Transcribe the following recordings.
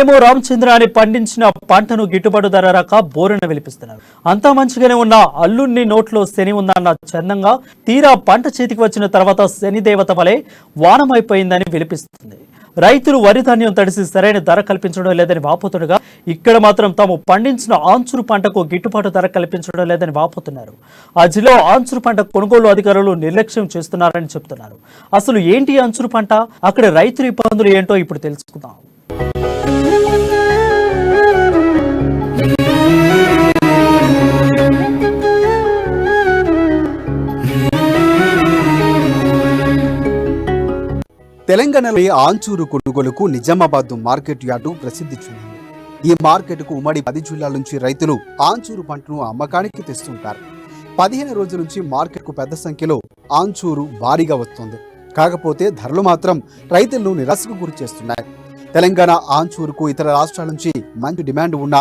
ఏమో రామచంద్ర అని పండించిన పంటను గిట్టుబాటు ధర రాక బోరున విలిపిస్తున్నారు. అంతా మంచిగానే ఉన్న అల్లుణ్ణి నోట్లో శని ఉందన్న చందంగా తీరా పంట చేతికి వచ్చిన తర్వాత శని దేవత వలె వానమైపోయిందని విలిపిస్తుంది. రైతులు వరి ధాన్యం తడిసి సరైన ధర కల్పించడం లేదని వాపోతుండగా ఇక్కడ మాత్రం తాము పండించిన ఆంచూరు పంటకు గిట్టుబాటు ధర కల్పించడం లేదని వాపోతున్నారు. ఆ జిల్లా ఆంచూరు పంట కొనుగోలు అధికారులు నిర్లక్ష్యం చేస్తున్నారని చెబుతున్నారు. అసలు ఏంటి ఆంచూరు పంట, అక్కడ రైతుల ఇబ్బందులు ఏంటో ఇప్పుడు తెలుసుకుందాం. తెలంగాణలో ఆంచూరు కొనుగోలుకు నిజామాబాద్ మార్కెట్ యార్డు ప్రసిద్ధి చెందింది. ఈ మార్కెట్కు ఉమ్మడి 10 జిల్లాల నుంచి రైతులు ఆంచూరు పంటను అమ్మకానికి తెస్తుంటారు. 15 రోజుల నుంచి మార్కెట్కు పెద్ద సంఖ్యలో ఆంచూరు భారీగా వస్తుంది. కాకపోతే ధరలు మాత్రం రైతులను నిరాశకు గురి చేస్తున్నాయి. తెలంగాణ ఆంచూరుకు ఇతర రాష్ట్రాల నుంచి మంచి డిమాండ్ ఉన్న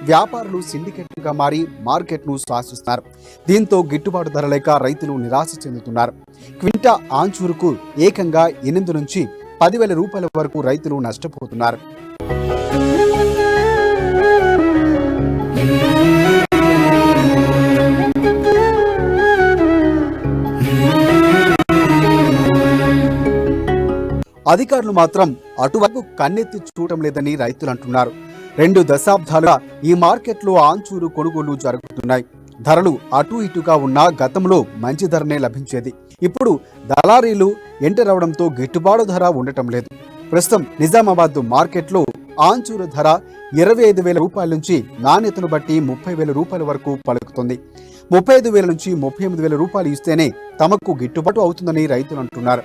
వ్యాపారులు సిండికేట్గా మారి మార్కెట్ను శాసిస్తున్నారు. దీంతో గిట్టుబాటు ధర లేక రైతులు నిరాశ చెందుతున్నారు. క్వింటా ఆంచూరుకు ఏకంగా 8 నుంచి 10,000 రూపాయల వరకు రైతులు నష్టపోతున్నారు. అధికారులు మాత్రం అటువైపు కన్నెత్తి చూడటం లేదని రైతులు అంటున్నారు. 2 దశాబ్దాలుగా ఈ మార్కెట్లో ఆంచూరు కొనుగోలు జరుగుతున్నాయి. ధరలు అటు ఇటుగా ఉన్నా గతంలో మంచి ధరనే లభించేది. ఇప్పుడు దళారీలు ఎంటర్ అవడంతో గిట్టుబాటు ధర ఉండటం లేదు. ప్రస్తుతం నిజామాబాద్ మార్కెట్లో ఆంచూరు ధర 25,000 రూపాయల నుంచి నాణ్యతను బట్టి 30,000 రూపాయల వరకు పలుకుతుంది. 35,000 నుంచి 38,000 రూపాయలు ఇస్తేనే తమకు గిట్టుబాటు అవుతుందని రైతులు అంటున్నారు.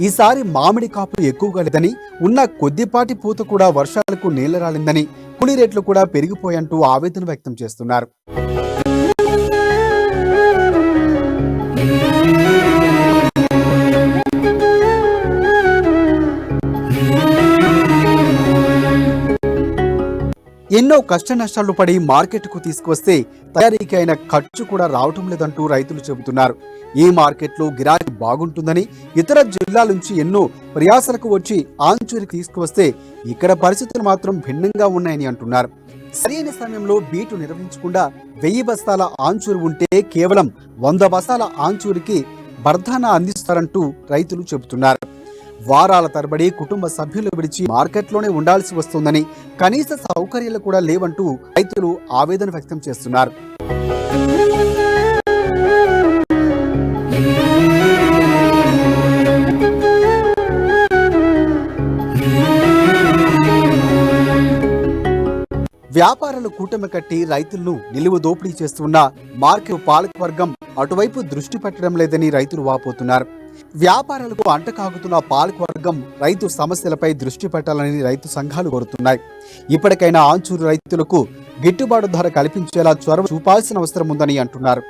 ఈసారి మామిడి కాపు ఎక్కువగా లేదని, ఉన్న కొద్దిపాటి పూత కూడా వర్షాలకు నీళ్ల రాలిందని, కూలీ రేట్లు కూడా పెరిగిపోయంటూ ఆవేదన వ్యక్తం చేస్తున్నారు. ఎన్నో కష్ట నష్టాలు పడి మార్కెట్కు తీసుకువస్తే తయారీకి అయిన ఖర్చు కూడా రావటం లేదంటూ రైతులు చెబుతున్నారు. ఈ మార్కెట్లో గిరాకీ బాగుంటుందని ఇతర జిల్లాల నుంచి ఎన్నో ప్రయాసలకు వచ్చి ఆంచూరికి తీసుకువస్తే ఇక్కడ పరిస్థితులు మాత్రం భిన్నంగా ఉన్నాయని అంటున్నారు. సరైన సమయంలో బీటు నిర్వహించకుండా 1000 బస్తాల ఆంచూరు ఉంటే కేవలం 100 బస్తాల ఆంచూరికి బర్ధానా అందిస్తారంటూ రైతులు చెబుతున్నారు. వారాల తరబడి కుటుంబ సభ్యులు విడిచి మార్కెట్లోనే ఉండాల్సి వస్తుందని, కనీస సౌకర్యాలు కూడా లేవంటూ రైతులు ఆవేదన వ్యక్తం చేస్తున్నారు. వ్యాపారులు కూటమి కట్టి రైతులను నిలువు దోపిడీ చేస్తున్న మార్కెట్ పాలకవర్గం అటువైపు దృష్టి పెట్టడం లేదని రైతులు వాపోతున్నారు. వ్యాపారాలకు అంటకాగుతున్న పాలకవర్గం రైతు సమస్యలపై దృష్టి పెట్టాలని రైతు సంఘాలు కోరుతున్నాయి. ఇప్పటికైనా ఆంచూరు రైతులకు గిట్టుబాటు ధర కల్పించేలా చొరవ చూపాల్సిన అవసరం ఉందని అంటున్నారు.